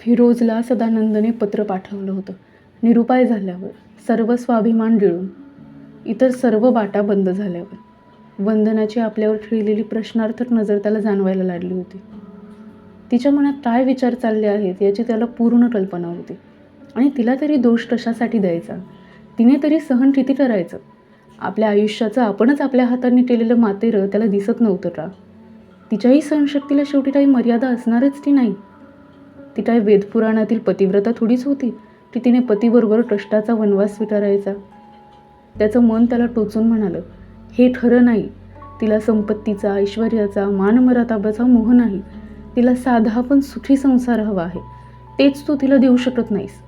फिरोजला सदानंदने पत्र पाठवलं होतं. निरुपाय झाल्यावर, सर्व स्वाभिमान गिळून, इतर सर्व वाटा बंद झाल्यावर, वंदनाची आपल्यावर खिळलेली प्रश्नार्थक नजर त्याला जाणवायला लागली होती. तिच्या मनात काय विचार चालले आहेत याची त्याला पूर्ण कल्पना होती. आणि तिला तरी दोष कशासाठी द्यायचा? तिने तरी सहन किती करायचं? आपल्या आयुष्याचं आपणच आपल्या हातांनी केलेलं मातेरं त्याला दिसत नव्हतं का? तिच्याही सहनशक्तीला शेवटी काही मर्यादा असणारच की नाही. ती काय वेदपुराणातील पतिव्रता थोडीच होती की तिने पतीबरोबर कष्टाचा वनवास स्वीकारायचा. त्याचं मन त्याला टोचून म्हणालं, हे खरं नाही. तिला संपत्तीचा, ऐश्वर्याचा, मानमराताबाचा मोह नाही. तिला साधा पण सुखी संसार हवा आहे. तेच तू तिला देऊ शकत नाहीस.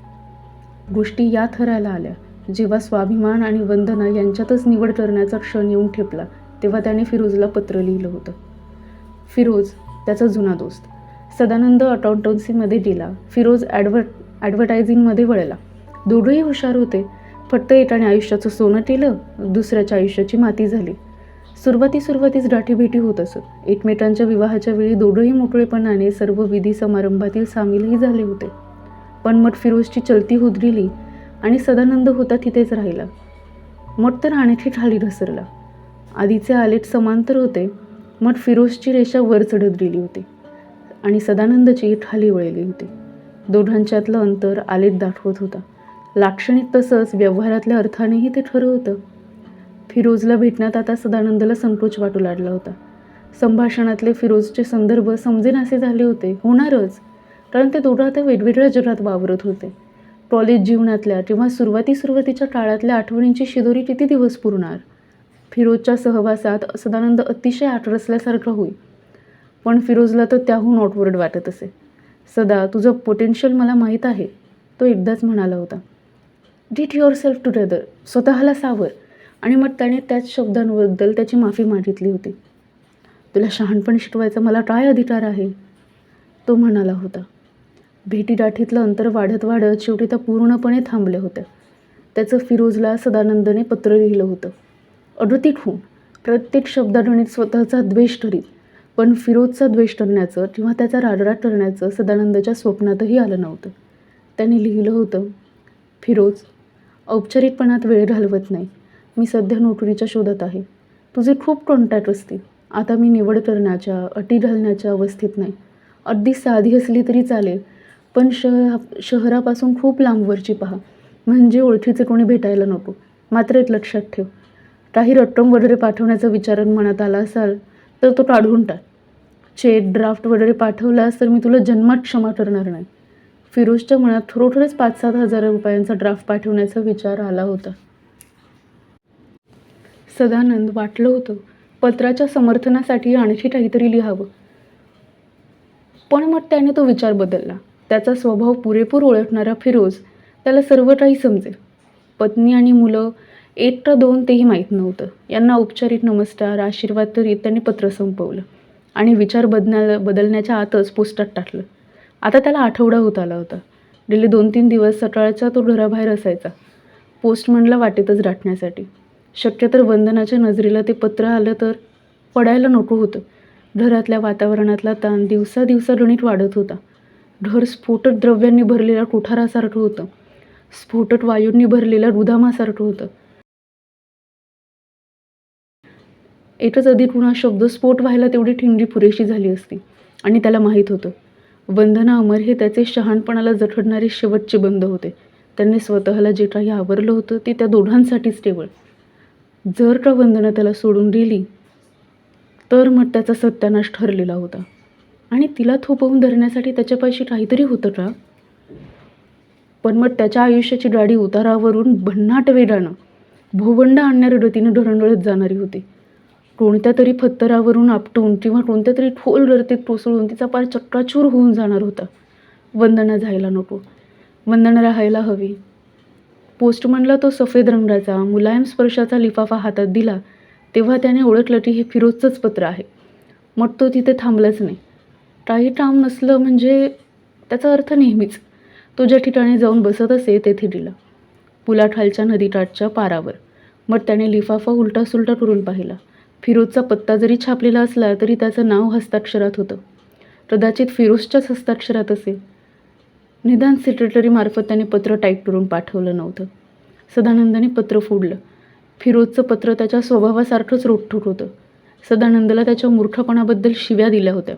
गोष्टी या थराला आल्या जेव्हा स्वाभिमान आणि वंदना यांच्यातच निवड करण्याचा क्षण येऊन ठेपला. तेव्हा त्याने फिरोजला पत्र लिहिलं होतं. फिरोज त्याचा जुना दोस्त. सदानंद अकाउंटन्सीमध्ये गेला. फिरोज ॲडव्हर्टायझिंगमध्ये वळला. दोघंही हुशार होते. फक्त एकाने आयुष्याचं सोनं केलं, दुसऱ्याच्या आयुष्याची माती झाली. सुरुवातीस गाठीभेटी होत असत. एकमेकांच्या विवाहाच्या वेळी दोघंही मोकळेपणाने सर्व विधी समारंभातील सामीलही झाले होते. पण मग फिरोजची चलती होत गेली आणि सदानंद होता तिथेच राहिला. मग तर आणखी खाली घसरला. आधीचे आलेख समांतर होते. मग फिरोजची रेषा वर चढत गेली होती आणि सदानंदची खाली वळली होती. दोघांच्यातलं अंतर आलेख दाखवत होता. लाक्षणिक तसंच व्यवहारातल्या अर्थानेही ते खरं होतं. फिरोजला भेटण्यात आता सदानंदला संकोच वाटू लागला होता. संभाषणातले फिरोजचे संदर्भ समजेनासे झाले होते. होणारच, कारण ते दोघं आता वेगवेगळ्या जगात वावरत होते. कॉलेज जीवनातल्या किंवा सुरुवातीच्या काळातल्या आठवणींची शिदोरी किती दिवस पुरणार? फिरोजच्या सहवासात सदानंद अतिशय आठरसल्यासारखा होई. पण फिरोजला तर त्याहून ऑकवर्ड वाटत असे. सदा, तुझं पोटेन्शियल मला माहीत आहे, तो एकदाच म्हणाला होता. गेट युअर सेल्फ टुगेदर, स्वतःला सावर. आणि मग त्याने त्याच शब्दांबद्दल त्याची माफी मागितली होती. तुला शहाणपण शिकवायचा मला काय अधिकार आहे, तो म्हणाला होता. भेटीगाठीतलं अंतर वाढत शेवटी त्या पूर्णपणे थांबल्या होत्या. त्याचं फिरोजला सदानंदने पत्र लिहिलं होतं. अगतिक होऊन, प्रत्येक शब्दागणित स्वतःचा द्वेष करीत, पण फिरोजचा द्वेष करण्याचं किंवा त्याचा रागराग करण्याचं सदानंदच्या स्वप्नातही आलं नव्हतं. त्याने लिहिलं होतं, फिरोज, औपचारिकपणात वेळ घालवत नाही. मी सध्या नोकरीच्या शोधात आहे. तुझे खूप कॉन्टॅक्ट असतील. आता मी निवड करण्याच्या, अटी घालण्याच्या अवस्थेत नाही. अगदी साधी असली तरी चालेल, पण शहरापासून खूप लांबवरची पहा, म्हणजे ओळखीचे कोणी भेटायला नको. मात्र एक लक्षात ठेव, काही रक्कम वगैरे पाठवण्याचा विचार मनात आला असाल तर तो काढून टाक. चेक, ड्राफ्ट वगैरे पाठवलास तर मी तुला जन्मात क्षमा करणार नाही. फिरोजच्या मनात खरोखरच 5-7 हजार रुपयांचा ड्राफ्ट पाठवण्याचा विचार आला होता. सदानंद वाटलं होतं पत्राच्या समर्थनासाठी आणखी काहीतरी लिहावं. पण मग त्याने तो विचार बदलला. त्याचा स्वभाव पुरेपूर ओळखणारा फिरोज त्याला सर्व काही समजेल. पत्नी आणि मुलं 1 का 2 तेही माहीत नव्हतं. यांना औपचारिक नमस्कार, आशीर्वाद करीत त्यांनी पत्र संपवलं आणि विचार बदलण्याच्या आतच पोस्टात टाकलं. आता त्याला आठवडा होत आला होता. गेले 2-3 दिवस सकाळचा तो घराबाहेर असायचा, पोस्टमनला वाटेतच गाठण्यासाठी. शक्य तर वंदनाच्या नजरेला ते पत्र आलं तर पडायला नको होतं. घरातल्या वातावरणातला ताण दिवसागणिक वाढत होता. घर स्फोटक द्रव्यांनी भरलेल्या कोठारासारखं होतं. स्फोटक वायूंनी भरलेल्या रुधामासारखं होतं. एकच अधिक शब्द स्फोट व्हायला तेवढी ठिणगी पुरेशी झाली असती. आणि त्याला माहीत होतं, वंदना अमर हे त्याचे शहाणपणाला जखडणारे शेवटचे बंध होते. त्यांनी स्वतःला जे काही आवरलं होतं ते त्या दोघांसाठीच केवळ. जर का वंदना त्याला सोडून गेली तर मग त्याचा सत्यानाश ठरलेला होता. आणि तिला थोपवून धरण्यासाठी त्याच्यापाशी काहीतरी होतं का? पण मग त्याच्या आयुष्याची गाडी उतारावरून भन्नाट वेगानं भोवंड आणणाऱ्या गतीनं ढळत जाणारी होती. कोणत्या तरी फत्तरावरून आपटून किंवा कोणत्या तरी खोल गर्तेत कोसळून तिचा पार चक्काचूर होऊन जाणार होता. वंदना जायला नको, वंदना राहायला हवी. पोस्टमनला तो सफेद रंगाचा मुलायम स्पर्शाचा लिफाफा हातात दिला तेव्हा त्याने ओळखलं की हे फिरोजचंच पत्र आहे. मग तो तिथे थांबलाच नाही. काही काम नसलं म्हणजे त्याचा अर्थ नेहमीच तो ज्या ठिकाणी जाऊन बसत असे तेथे दिला, पुलाखालच्या नदीकाठच्या पारावर. मग त्याने लिफाफा उलटासुलटा करून पाहिला. फिरोजचा पत्ता जरी छापलेला असला तरी त्याचं नाव हस्ताक्षरात होतं. कदाचित फिरोजच्याच हस्ताक्षरात असेल. निदान सेक्रेटरीमार्फत त्याने पत्र टाईप करून पाठवलं नव्हतं. सदानंदाने पत्र फोडलं. फिरोजचं पत्र त्याच्या स्वभावासारखंच रोखठोक होतं. सदानंदला त्याच्या मूर्खपणाबद्दल शिव्या दिल्या होत्या.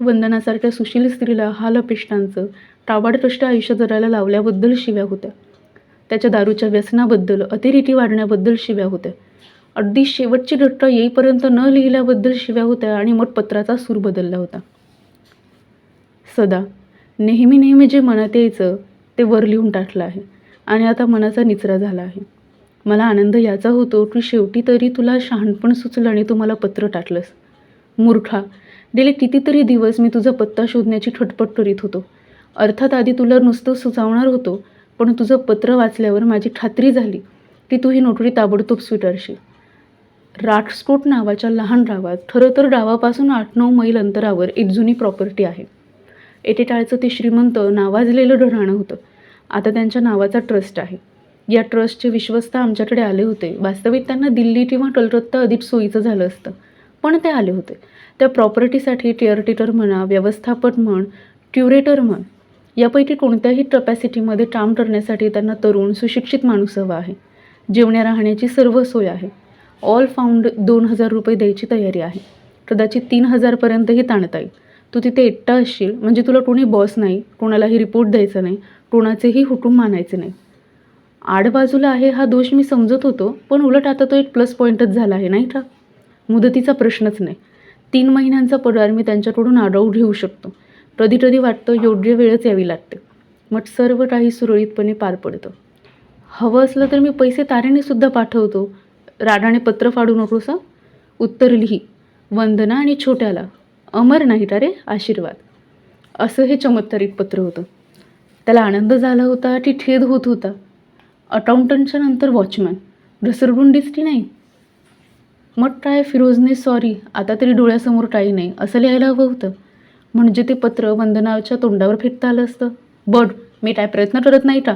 वंदनासारख्या सुशील स्त्रीला हालअपेष्टांचं टाबाडकष्ट आयुष्य जगायला लावल्याबद्दल शिव्या होत्या. त्याच्या दारूच्या व्यसनाबद्दल, अतिरेकी वाढण्याबद्दल शिव्या होत्या. अगदी शेवटची घटना येईपर्यंत न लिहिल्याबद्दल शिव्या होत्या आणि मग पत्राचा सूर बदलला होता. सदा, नेहमी जे मनात यायचं ते वर लिहून टाकलं आहे आणि आता मनाचा निचरा झाला आहे. मला आनंद याचा होतो की शेवटी तरी तुला शहाणपण सुचलं आणि तू मला पत्र टाकलंस. मूर्खा, गेले कितीतरी दिवस मी तुझा पत्ता शोधण्याची खटपट करीत होतो. अर्थात आधी तुला नुसतं सुचवणार होतो, पण तुझं पत्र वाचल्यावर माझी खात्री झाली की तू ही नोकरी ताबडतोब स्वीकारशील. राजकोट नावाच्या लहान गावात, खरं तर गावापासून 8-9 मैल अंतरावर एक जुनी प्रॉपर्टी आहे. एकेकाळचं ते श्रीमंत नावाजलेलं घराणं होतं. आता त्यांच्या नावाचा ट्रस्ट आहे. या ट्रस्टचे विश्वस्त आमच्याकडे आले होते. वास्तविक त्यांना दिल्ली किंवा कलकत्ता अधिक सोयीचं झालं असतं, पण ते आले होते. त्या प्रॉपर्टीसाठी केअरटेकर म्हणा, व्यवस्थापक म्हण, क्युरेटर म्हण, यापैकी कोणत्याही कपॅसिटीमध्ये काम करण्यासाठी त्यांना तरुण सुशिक्षित माणूस हवा आहे. जेवण्या राहण्याची सर्व सोय आहे. ऑल फाउंड 2,000 रुपये द्यायची तयारी आहे. कदाचित 3,000पर्यंतही ताणता येईल. तू तिथे एकटा असशील म्हणजे तुला कोणी बॉस नाही, कोणालाही रिपोर्ट द्यायचा नाही, कोणाचेही हुकूम मानायचे नाही. आडबाजूला आहे हा दोष मी समजत होतो, पण उलट आता तो एक प्लस पॉईंटच झाला आहे, नाही का? मुदतीचा प्रश्नच नाही. 3 महिन्यांचा पगार मी त्यांच्याकडून आढळून घेऊ शकतो. कधी वाटतं योग्य वेळच यावी लागते. मग सर्व काही सुरळीतपणे पार पडतं. हवं असलं तर मी पैसे तारेने सुद्धा पाठवतो. रागाने पत्र फाडू नकोस. उत्तर लिही. वंदना आणि छोट्याला. अमर नाही का रे, आशीर्वाद. असं हे चमत्कारिक पत्र होतं. त्याला आनंद झाला होता की खेद होत होता. अकाउंटंटच्या नंतर वॉचमॅन. घसरगुंडीच की नाही? मग काय, फिरोजने सॉरी, आता तरी डोळ्यासमोर काही नाही असं लिहायला हवं होतं. म्हणजे ते पत्र वंदनाच्या तोंडावर फेकता आलं असतं. बघ, मी काय प्रयत्न करत नाही का,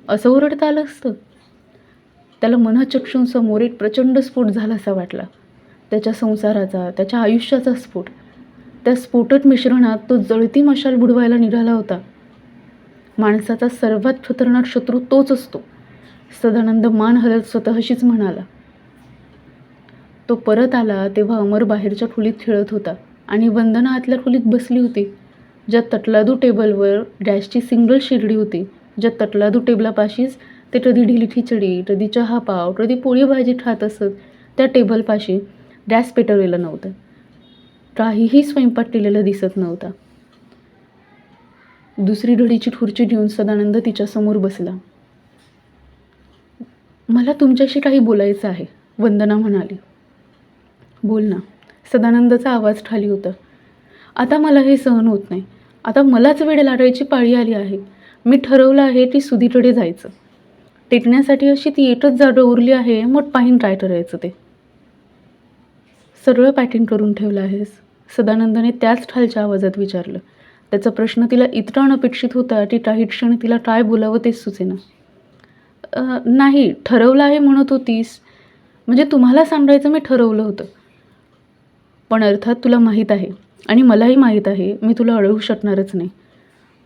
असं ओरडता आलं असतं. त्याला मनःचक्षूंसमोर एक प्रचंड स्फोट झालासा वाटला. त्याच्या संसाराचा, त्याच्या आयुष्याचा स्फोट. त्या स्फोटक मिश्रणात तो जळती मशाल बुडवायला निघाला होता. माणसाचा सर्वात खतरनाक शत्रू तोच असतो. सदानंद मान हलत स्वतःशीच म्हणाला. तो परत आला तेव्हा अमर बाहेरच्या खोलीत खेळत होता आणि वंदना आतल्या खोलीत बसली होती, ज्या तटलादू टेबलवर गॅसची सिंगल शेगडी होती, ज्या तटलादू टेबलापाशीच ते कधी ढिली खिचडी, कधी चहा पाव, कधी पोळी भाजी खात असत. त्या टेबलपाशी गॅस पेटवलेलं नव्हतं. काहीही स्वयंपाक केलेला दिसत नव्हता. दुसरी घडीची खुर्ची घेऊन सदानंद तिच्यासमोर बसला. मला तुमच्याशी काही बोलायचं आहे, वंदना म्हणाली. बोल ना. सदानंदाचा आवाज खाली होता. आता मला हे सहन होत नाही. आता मलाच वेळ लागायची पाळी आली आहे. मी ठरवलं आहे की सुधीकडे जायचं. टेकण्यासाठी अशी ती एकच जागा उरली आहे, मग पाहीन काय करायचं ते. सगळं पॅकिंग करून ठेवलं आहेस? सदानंदाने त्याच खालच्या आवाजात विचारलं. त्याचा प्रश्न तिला इतका अनपेक्षित होता की काही क्षण तिला काय बोलावं तेच सुचेना. नाही, ठरवलं आहे म्हणत होतीस. म्हणजे तुम्हाला सांगायचं मी ठरवलं होतं. पण अर्थात तुला माहीत आहे आणि मलाही माहीत आहे मी तुला अडवू शकणारच नाही.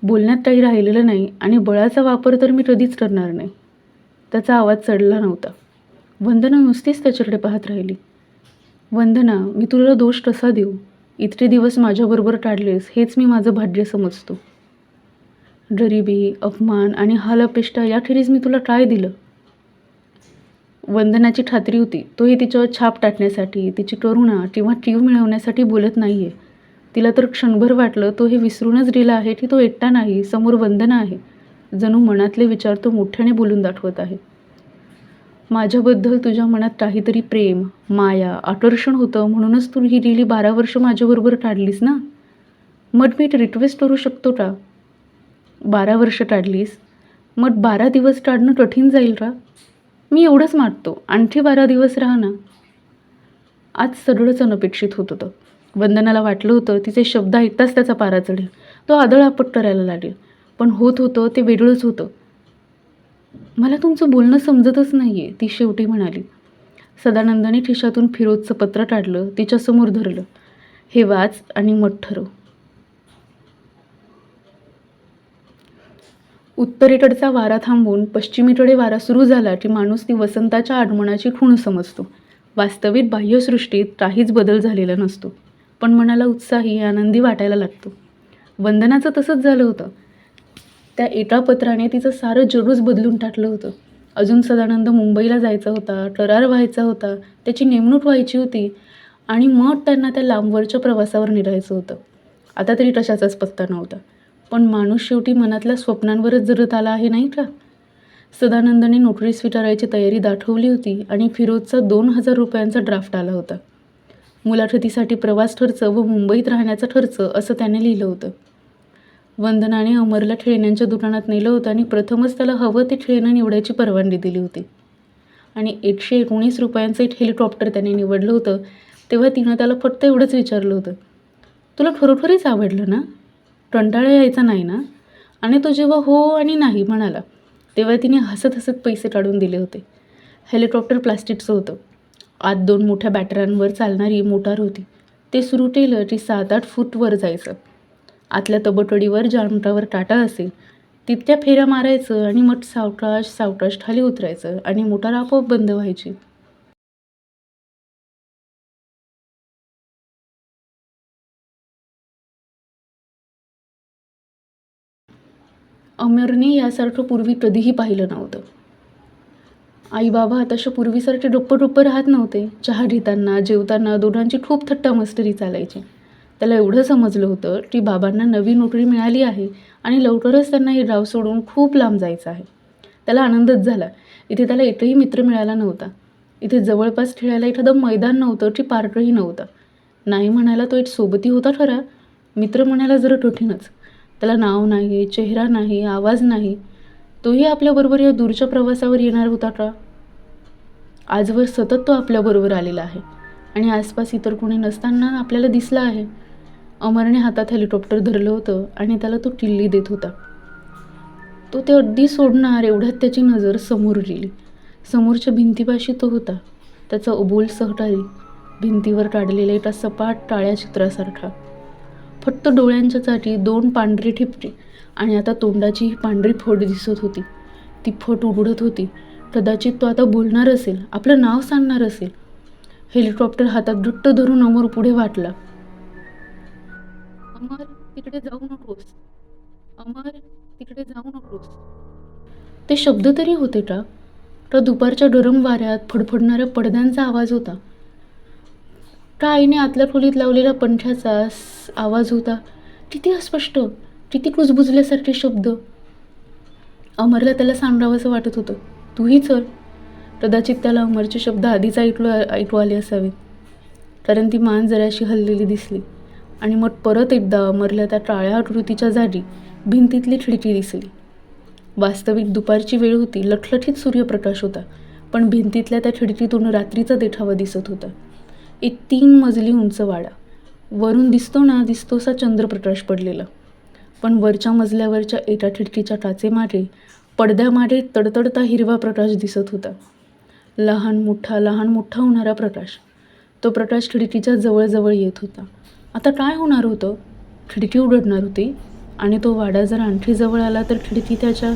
बोलण्यात काही राहिलेलं नाही आणि बळाचा वापर तर मी कधीच करणार नाही. त्याचा आवाज चढला नव्हता. वंदना नुसतीच त्याच्याकडे पाहत राहिली. वंदना, मी तुला दोष कसा देऊ? इतके दिवस माझ्याबरोबर काढलेस हेच मी माझं भाग्य समजतो. गरिबी, अपमान आणि हालअपेष्टा याखेरीज मी तुला काय दिलं? वंदनाची खात्री होती तोही तिच्यावर छाप टाकण्यासाठी, तिची करुणा किंवा कीव मिळवण्यासाठी बोलत नाही आहे. तिला तर क्षणभर वाटलं तो हे विसरूनच गेला आहे की तो एकटा नाही, समोर वंदना आहे. जणू मनातले विचार तो मोठ्याने बोलून दाखवत आहे. माझ्याबद्दल तुझ्या मनात काहीतरी प्रेम, माया, आकर्षण होतं म्हणूनच तू ही गेली 12 वर्ष माझ्याबरोबर काढलीस ना. मग मी रिक्वेस्ट करू शकतो का? 12 वर्ष काढलीस, मग 12 दिवस काढणं कठीण जाईल का? मी एवढंच मागतो, आणखी 12 दिवस राहा ना. आज सगळंच अनपेक्षित होत होतं. वंदनाला वाटलं होतं तिचे शब्द ऐकताच त्याचा पारा चढेल, तो आदळआपट करायला लागेल. पण होत होतं ते वेगळंच होतं. मला तुमचं बोलणं समजतच नाही आहे, ती शेवटी म्हणाली. सदानंदाने खिशातून फिरोजचं पत्र काढलं, तिच्यासमोर धरलं. हे वाच आणि मग ठरव. उत्तरेकडचा वारा थांबून पश्चिमेकडे वारा सुरू झाला की माणूस ती वसंताच्या आगमनाची खूण समजतो. वास्तविक बाह्यसृष्टीत काहीच बदल झालेला नसतो, पण मनाला उत्साही आनंदी वाटायला लागतो. वंदनाचं तसंच झालं होतं. त्या एका पत्राने तिचं सारं जगच बदलून टाकलं होतं. अजून सदानंद मुंबईला जायचा होता, करार व्हायचा होता, त्याची नेमणूक व्हायची होती आणि मग त्यांना त्या लांबवरच्या प्रवासावर निघायचं होतं. आता तरी कशाचाच पत्ता नव्हता. पण माणूस शेवटी मनातल्या स्वप्नांवरच जगत आला आहे, नाही का? सदानंदने नोकरी स्वीकारायची तयारी दाखवली होती आणि फिरोजचा 2,000 रुपयांचा ड्राफ्ट आला होता. मुलाखतीसाठी प्रवास खर्च व मुंबईत राहण्याचा खर्च असं त्याने लिहिलं होतं. वंदनाने अमरला खेळण्यांच्या दुकानात नेलं होतं आणि प्रथमच त्याला हवं ते खेळणं निवडायची परवानगी दिली होती. आणि 119 रुपयांचं एक हेलिकॉप्टर त्याने निवडलं होतं. तेव्हा तिनं त्याला फक्त एवढंच विचारलं होतं, तुला खरोखरीच आवडलं ना? कंटाळा यायचा नाही ना? आणि तो जेव्हा हो आणि नाही म्हणाला तेव्हा तिने हसत हसत पैसे काढून दिले होते. हेलिकॉप्टर प्लास्टिकचं होतं. आत 2 मोठ्या बॅटऱ्यांवर चालणारी मोटार होती. ते सुरू केलं की 7-8 फूट वर जायचं. आतल्या तबकडीवर ज्या अंतरावर टाटा असेल तितक्या फेऱ्या मारायचं आणि मग सावकाश सावकाश खाली उतरायचं आणि मोटार आपोआप बंद व्हायची. अमरने यासारखं पूर्वी कधीही पाहिलं नव्हतं. आई बाबा तशा पूर्वीसारखे डोप्प राहत नव्हते. चहा घेताना जेवताना दोघांची खूप थट्टा मस्करी चालायची. त्याला एवढं समजलं होतं की बाबांना नवी नोकरी मिळाली आहे आणि लवकरच त्यांना हे गाव सोडून खूप लांब जायचं आहे. त्याला आनंदच झाला. इथे त्याला एकही मित्र मिळाला नव्हता. इथे जवळपास खेळायला एखादं मैदान नव्हतं की पार्कही नव्हतं. नाही म्हणायला तो एक सोबती होता खरा, मित्र म्हणायला जरा कठीणच. त्याला नाव नाही, चेहरा नाही, आवाज नाही. तोही आपल्याबरोबर या दूरच्या प्रवासावर येणार होता का? आजवर सतत तो आपल्याबरोबर आलेला आहे आणि आसपास इतर कोणी नसताना आपल्याला दिसला आहे. अमरने हातात हेलिकॉप्टर धरलं होतं आणि त्याला तो किल्ली देत होता. तो ते अगदी सोडणार एवढ्यात त्याची नजर समोर गेली. समोरच्या भिंतीपाशी तो होता, त्याचा अबोल सहकारी, भिंतीवर काढलेल्या एका सपाट काळ्या चित्रासारखा. फक्त डोळ्यांच्या चाटी 2 पांढरी ठिपके आणि आता तोंडाची ही पांढरी फट दिसत होती. ती फट उघडत होती. कदाचित तो आता बोलणार असेल, आपलं नाव सांगणार असेल. हेलिकॉप्टर हातात घट्ट धरून अमर पुढे वाटला. अमर, तिकडे जाऊ नकोस. अमर, तिकडे जाऊ नकोस. ते शब्द तरी होते का? दुपारच्या गरम वाऱ्यात फडफडणाऱ्या पडद्यांचा आवाज होता का आईने आतल्या खोलीत लावलेल्या पंख्याचा आवाज होता? किती अस्पष्ट, किती कुजबुजल्यासारखे शब्द. अमरला त्याला सांगावंसं वाटत होतं, तूही चल. कदाचित त्याला अमरचे शब्द आधीच ऐकू आले असावे, कारण ती मान जराशी हललेली दिसली. आणि मग परत एकदा अमरला त्या काळ्या आकृतीच्या जागी भिंतीतली खिडकी दिसली. वास्तविक दुपारची वेळ होती, लखलखीत सूर्यप्रकाश होता, पण भिंतीतल्या त्या खिडकीतून रात्रीचा देखावा दिसत होता. एक 3 मजली उंच वाडा. वरून दिसतोसा चंद्रप्रकाश पडलेला. पण वरच्या मजल्यावरच्या एका खिडकीच्या काचेमागे पडद्यामागे तडतडता हिरवा प्रकाश दिसत होता. लहान मोठा होणारा प्रकाश. तो प्रकाश खिडकीच्या जवळ येत होता. आता काय होणार होतं? खिडकी उघडणार होती आणि तो वाडा जर आणखी जवळ आला तर खिडकी त्याच्या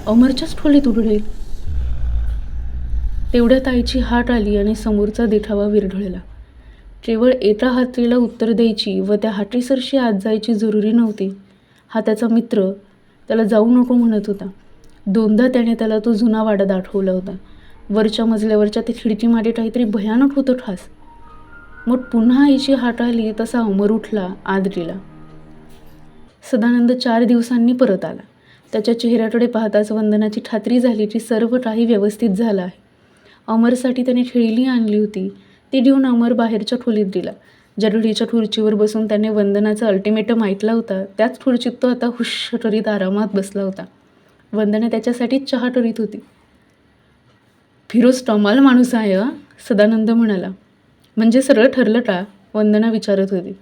अमरच्याच खोलीत उघडेल. तेवढ्यात आईची हाक आली आणि समोरचा देखावा विरघळला. केवळ एका हाकेला उत्तर द्यायची व त्या हाकेसरशी आत जायची जरुरी नव्हती. हा त्याचा मित्र त्याला जाऊ नको म्हणत होता. 2दा त्याने त्याला तो जुना वाडा दाखवला होता. वरच्या मजल्यावरच्या त्या खिडकीमागे काहीतरी भयानक होतं खास. मग पुन्हा आईची हाक आली तसा अमर उठला, आत गेला. सदानंद 4 दिवसांनी परत आला. त्याच्या चेहऱ्याकडे पाहताच वंदनाची खात्री झाली की सर्व काही व्यवस्थित झालं आहे. अमरसाठी त्याने खेळणी आणली होती. ती घेऊन अमर बाहेरच्या खोलीत गेला. ज्या घडीच्या खुर्चीवर बसून त्याने वंदनाचा अल्टिमेटम ऐकला होता, त्याच खुर्चीत तो आता हुश्श करीत आरामात बसला होता. वंदना त्याच्यासाठी चहा करीत होती. फिरोज कमाल माणूस आहे हा, सदानंद म्हणाला. म्हणजे सगळं ठरलं का? वंदना विचारत होती.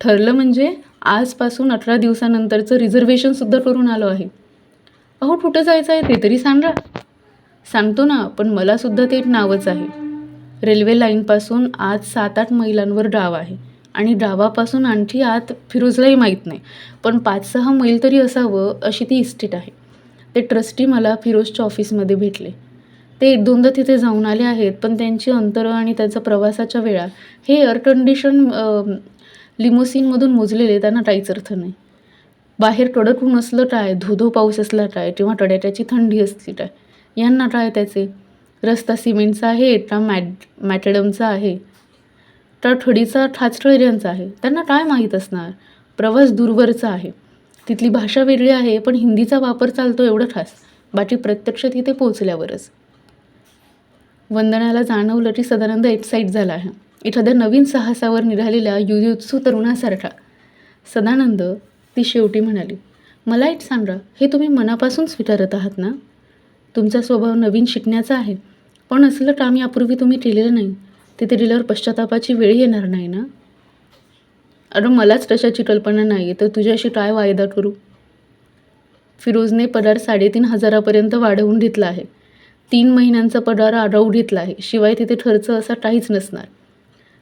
ठरलं म्हणजे आजपासून 18 दिवसानंतरचं रिझर्वेशनसुद्धा करून आलो आहे. अहो, कुठं जायचं आहे ते तरी सांगा. सांगतो ना, पण मला सुद्धा ते एक नावच आहे. रेल्वे लाईनपासून आत 7-8 मैलांवर गाव आहे आणि गावापासून आणखी आत फिरोजलाही माहीत नाही, पण 5-6 मैल तरी असावं अशी ती इस्टेट आहे. ते ट्रस्टी मला फिरोजच्या ऑफिसमध्ये भेटले. ते 1-2दा तिथे जाऊन आले आहेत, पण त्यांची अंतरं आणि त्याचा प्रवासाच्या वेळा हे एअर कंडिशन लिमोसिनमधून मोजलेले त्यांना काहीच अर्थ नाही. बाहेर कडक ऊन असलं काय, धो-धो पाऊस असला काय किंवा तडाख्याची थंडी असली काय, यांना काय त्याचे. रस्ता सिमेंटचा आहे का मॅकडमचा आहे का ठडीचा ठाचठळ्यांचा आहे, त्यांना काय माहीत असणार. प्रवास दूरवरचा आहे, तिथली भाषा वेगळी आहे, पण हिंदीचा वापर चालतो एवढं ठास. बाकी प्रत्यक्ष तिथे पोचल्यावरच. वंदनाला जाणवलं की सदानंद एक्साईट झाला आहे, एखाद्या नवीन साहसावर निघालेल्या युयुत्सू तरुणासारखा. सदानंद, ती शेवटी म्हणाली, मला एक सांगा, हे तुम्ही मनापासून स्वीकारत आहात ना? तुमचा स्वभाव नवीन शिकण्याचा आहे, पण असलं काम यापूर्वी तुम्ही केलेलं नाही. तिथे गेल्यावर पश्चातापाची वेळ येणार नाही ना? अरे मलाच कशाची कल्पना नाही, तर तुझ्याशी काय वायदा करू? फिरोजने पगार 3,500पर्यंत वाढवून घेतला आहे. 3 महिन्यांचा पगार आढाऊ घेतला आहे. शिवाय तिथे खर्च असा काहीच नसणार.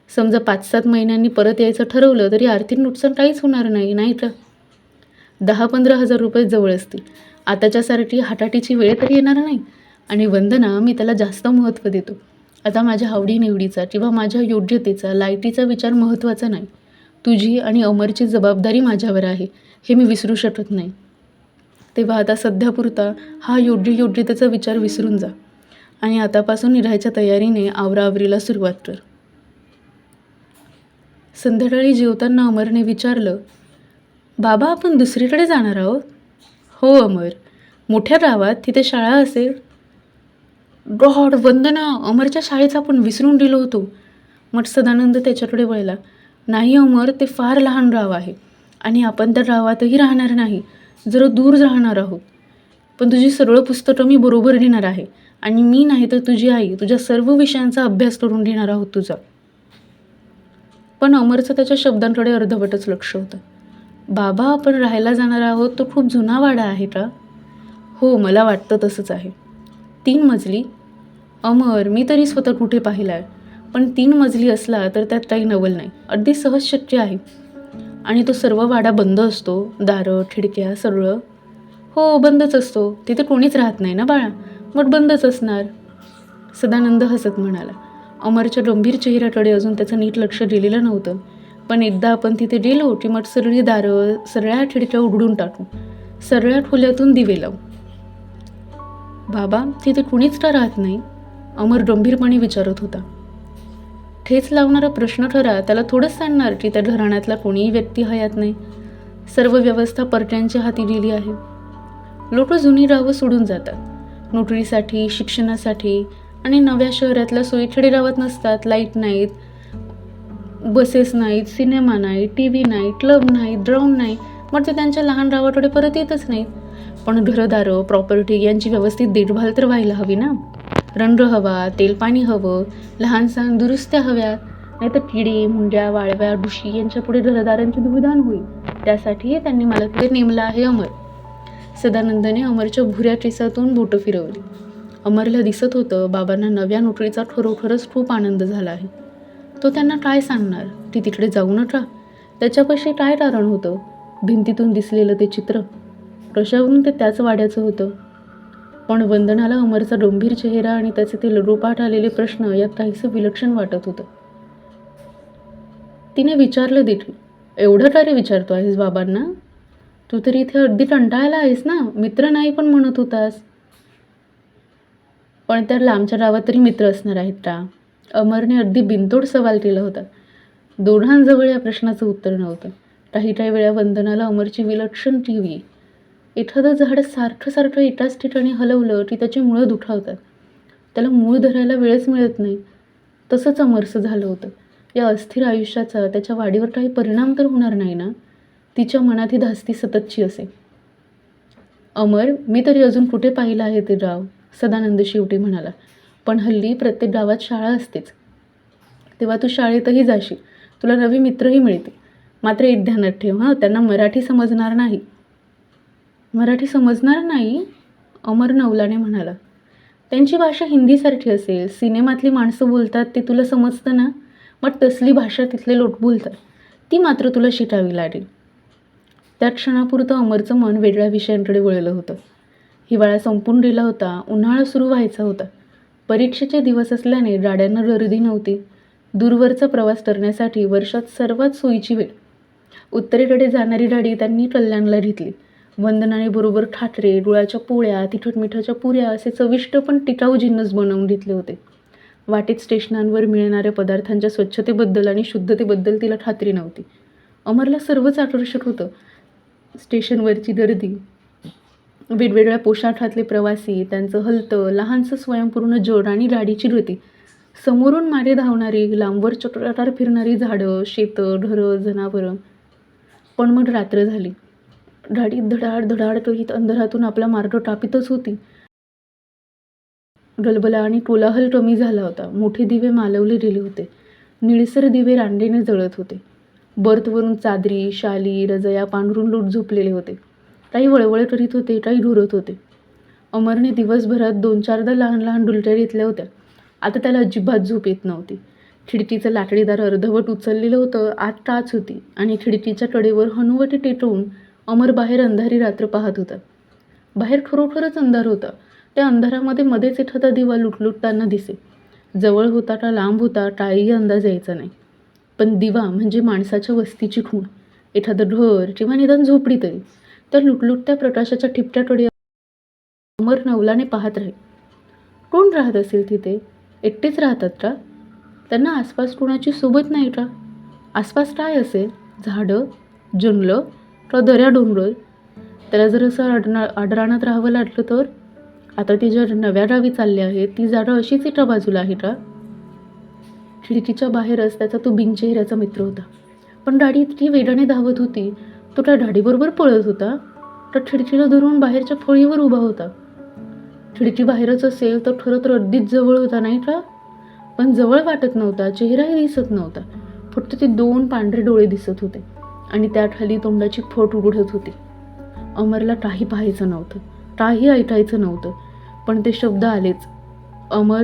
समजा 5-7 महिन्यांनी परत यायचं ठरवलं तरी आर्थिक नुकसान काहीच होणार नाही, नाही का? 10-15 हजार रुपये जवळ असतील. आताच्यासारखी हाटाटीची वेळ तरी येणार नाही. आणि वंदना, मी त्याला जास्त महत्त्व देतो. आता माझ्या आवडीनिवडीचा किंवा माझ्या योग्यतेचा, लायकीचा विचार महत्त्वाचा नाही. तुझी आणि अमरची जबाबदारी माझ्यावर आहे, हे मी विसरू शकत नाही. तेव्हा आता सध्यापुरता हा योग्यतेचा विचार विसरून जा आणि आतापासून निघायच्या तयारीने आवराआवरीला सुरुवात कर. संध्याकाळी जेवताना अमरने विचारलं, बाबा, आपण दुसरीकडे जाणार आहोत? हो अमर, मोठ्या गावात, तिथे शाळा असेल. गॉड वंदना, अमरच्या शाळेचा आपण विसरून गेलो होतो. मग सदानंद त्याच्याकडे वळला. नाही अमर, ते फार लहान गाव आहे आणि आपण त्या गावातही राहणार नाही, जरा दूर राहणार आहोत. पण तुझी सगळं पुस्तकं मी बरोबर घेणार आहे आणि मी नाही तर तुझी आई तुझ्या सर्व विषयांचा अभ्यास करून घेणार आहोत तुझा. पण अमरचं त्याच्या शब्दांकडे अर्धवटच लक्ष होतं. बाबा, आपण राहायला जाणार आहोत, तो खूप जुना वाडा आहे का? हो, मला वाटतं तसंच आहे. 3 मजली? अमर, मी तरी स्वतः कुठे पाहिला आहे, पण 3 मजली असला तर त्यात काही नवल नाही, अगदी सहज शक्य आहे. आणि तो सर्व वाडा बंद असतो, दारं खिडक्या सगळं? हो, बंदच असतो. तिथे कोणीच राहत नाही ना बाळा, मग बंदच असणार. सदानंद हसत म्हणाला. अमरच्या गंभीर चेहऱ्याकडे अजून त्याचं नीट लक्ष दिलेलं नव्हतं. पण एकदा आपण तिथे गेलो की मग सगळी दारं, सगळ्या खिडक्या उघडून टाकू, सगळ्या खोल्यातून दिवे लावू. बाबा, तिथे कुणीच का राहत नाही? अमर गंभीरपणे विचारत होता. ठेच लावणारा प्रश्न खरा, त्याला थोडंच सांगणार की त्या घराण्यातला कोणीही व्यक्ती हयात नाही. सर्व व्यवस्था परक्यांच्या हाती दिली आहे. लोक जुनी गावं सोडून जातात नोकरीसाठी, शिक्षणासाठी आणि नव्या शहरातल्या सोयी खेडेगावात नसतात. लाईट नाहीत, बसेस नाहीत, सिनेमा नाही, TV नाही, क्लब नाही, ग्राउंड नाही, मग ते त्यांच्या लहान गावाकडे परत येतच नाहीत. पण घरदारं, प्रॉपर्टी यांची व्यवस्थित देखभाल तर व्हायला हवी ना. रंग हवा, तेलपाणी हवं, लहान सहान दुरुस्त्या हव्यात, नाही तर किडी, मुंड्या, वाळव्या, डुशी यांच्या पुढे घरदारांची धुळदाण होईल. त्यासाठी त्यांनी मला तिथे नेमलं आहे अमर. सदानंदने अमरच्या भुऱ्या केसातून बोटं फिरवली. अमरला दिसत होतं बाबांना नव्या नोकरीचा खरोखरच खूप आनंद झाला आहे. तो त्यांना काय सांगणार? ती तिकडे जाऊ नका? त्याच्यापाशी काय कारण होतं? भिंतीतून दिसलेलं ते चित्र, कशावरून ते त्याच वाड्याचं होतं. पण वंदनाला अमरचा गंभीर चेहरा आणि त्याचे ते लगोपाठ आलेले प्रश्न यात काहीसं विलक्षण वाटत होतं. तिने विचारलं देखील, एवढं का रे विचारतो आहेस बाबांना? तू तरी इथे अगदी कंटाळला आहेस ना, मित्र नाही पण म्हणत होतास. पण त्या लांबच्या गावात तरी मित्र असणार आहेत का? अमरने अगदी बिनतोड सवाल केला होता. दोघांजवळ या प्रश्नाचं उत्तर नव्हतं. काही वेळा वंदनाला अमरची विलक्षण टीव्ही. एखादं झाड सारखं एकाच ठिकाणी हलवलं की त्याची मुळं दुखावतात. त्याला मूळ धरायला वेळच मिळत नाही. तसंच अमरचं झालं होतं. या अस्थिर आयुष्याचा त्याच्या वाढीवर काही परिणाम तर होणार नाही ना? तिच्या मनात ही धास्ती सततची असे. अमर, मी तरी अजून कुठे पाहिलं आहे ते गाव? सदानंद शेवटी म्हणाला. पण हल्ली प्रत्येक गावात शाळा असतेच. तेव्हा तू शाळेतही जाशील, तुला नवी मित्रही मिळतील. मात्र एक ध्यानात ठेव, त्यांना मराठी समजणार नाही. मराठी समजणार नाही? अमर नवलाने म्हणाला. त्यांची भाषा हिंदीसारखी असेल. सिनेमातली माणसं बोलतात ते तुला समजतं ना? मग तसली भाषा तिथले लोक बोलतात, ती मात्र तुला शिकावी लागेल. त्या क्षणापुरतं अमरचं मन वेगळ्या विषयांकडे वळलं होतं. हिवाळा संपून गेला होता, उन्हाळा सुरू व्हायचा होता. परीक्षेचे दिवस असल्याने गाड्यांना गर्दी नव्हती. दूरवरचा प्रवास करण्यासाठी वर्षात सर्वात सोयीची वेळ. उत्तरेकडे जाणारी गाडी त्यांनी कल्याणला घेतली. वंदनाने बरोबर ठाकरे, गुळाच्या पोळ्या, तिखट मिठाच्या पुऱ्या असे चविष्ट पण टिकाऊ जिन्नस बनवून घेतले होते. वाटेत स्टेशनांवर मिळणाऱ्या पदार्थांच्या स्वच्छतेबद्दल आणि शुद्धतेबद्दल तिला खात्री नव्हती. अमरला सर्वच आकर्षक होतं. स्टेशनवरची गर्दी, वेगवेगळ्या पोशाखातले प्रवासी, त्यांचं हलतं लहानसं स्वयंपूर्ण जड आणि गाडीची गती, समोरून मागे धावणारी, लांबवर चक्राकार फिरणारी झाडं, शेतं, घरं, जनावरं. पण मग रात्र झाली. गाडी धडाड धडाड करीत अंधारातून आपला मार्ग कापीतच होती. गलबला आणि कोलाहल कमी झाला होता. मोठे दिवे मालवले गेले होते. निळसर दिवे रांगेने जळत होते. बर्थवरून चादरी, शाली, रजया पांघरून लूट झोपलेले होते. काही वळवळ करीत होते, काही घुरत होते. अमरने दिवसभरात 2-4दा लहान लहान डुलट्या घेतल्या होत्या. आता त्याला अजिबात झोप येत नव्हती. खिडकीचं लाकडीदार अर्धवट उचललेलं होतं. आत टाच होती आणि खिडकीच्या कडेवर हनुवटी टेकवून अमर बाहेर अंधारी रात्र पाहत होता. बाहेर खरोखरच अंधार होता. त्या अंधारामध्ये मध्येच एखादा दिवा लुटलुटताना दिसे. जवळ होता का लांब होता काहीही अंदाज यायचा नाही. पण दिवा म्हणजे माणसाच्या वस्तीची खूण, एखादं घर किंवा निदान झोपडी तरी. त्या लुटलुटत्या प्रकाशाच्या ठिपक्याकडे अमर नवलाने पाहत राहील. कोण राहत असेल तिथे? एकटेच राहतात का? त्यांना आसपास कोणाची सोबत नाही का? आसपास काय असेल? झाडं, जंगलं का दऱ्या डोंगर? त्याला जर असं आडरानात राहावं लागलं तर? आता ती ज्या नव्या गावी चालली आहे ती जागा अशीच एका बाजूला आहे का? खिडकीच्या बाहेरच त्याचा तो बिनचेहऱ्याचा मित्र होता. पण गाडी इतकी वेगाने धावत होती. तो त्या गाडीबरोबर पळत होता तर खिडकीला धरून बाहेरच्या फळीवर उभा होता. खिडकी बाहेरच असेल तर खरं तर अगदीच जवळ होता नाही का? पण जवळ वाटत नव्हता. चेहराही दिसत नव्हता. फक्त ते 2 पांढरे डोळे दिसत होते आणि त्याखाली तोंडाची फट उघडत होती. अमरला काही पाहायचं नव्हतं, काही ऐकायचं नव्हतं. पण ते शब्द आलेच. अमर,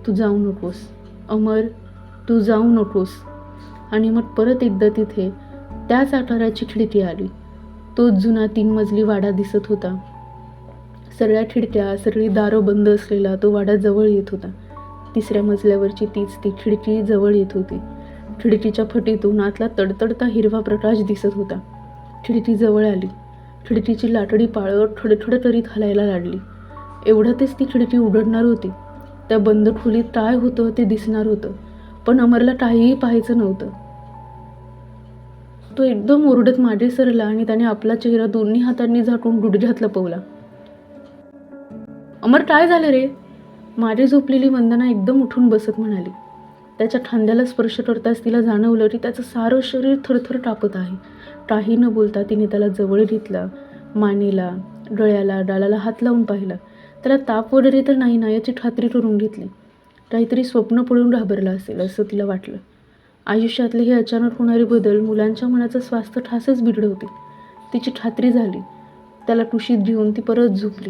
तू जाऊ नकोस. अमर, तू जाऊ नकोस. आणि मग परत एकदा तिथे त्याच आकाराची खिडकी आली. तोच जुना 3 मजली वाडा दिसत होता. सगळ्या खिडक्या, सगळी दारं बंद असलेला तो वाडा जवळ येत होता. 3ऱ्या मजल्यावरची ती खिडकी जवळ येत होती. खिडकीच्या फटीतून आतला तडतडता हिरवा प्रकाश दिसत होता. खिडकी जवळ आली. खिडकीची लाकडी पाळं खडखड करीत हलायला लागली. एवढ्यातच ती खिडकी उघडणार होती. त्या बंद खोलीत काय होतं ते दिसणार होतं. पण अमरला काहीही पाहायचं नव्हतं. तो एकदम ओरडत मागे सरला आणि त्याने आपला चेहरा दोन्ही हातांनी झाकून गुडघ्यात लपवला. अमर, काय झालं रे? मागे झोपलेली वंदना एकदम उठून बसत म्हणाली. त्याच्या खांद्याला स्पर्श करताच तिला जाणवलं की त्याचं सारं शरीर थरथर कापत आहे. काही न बोलता तिने त्याला जवळ घेतला. मानेला, गळ्याला, डालाला हात लावून पाहिला. त्याला ताप वगैरे तर नाही ना याची खात्री करून घेतली. काहीतरी स्वप्न पडून घाबरलं असेल असं तिला वाटलं. आयुष्यातले हे अचानक होणारे बदल मुलांच्या मनाचं स्वास्थ्य ठासच बिघडवते. तिची खात्री झाली. त्याला कुशीत घेऊन ती परत झोपली.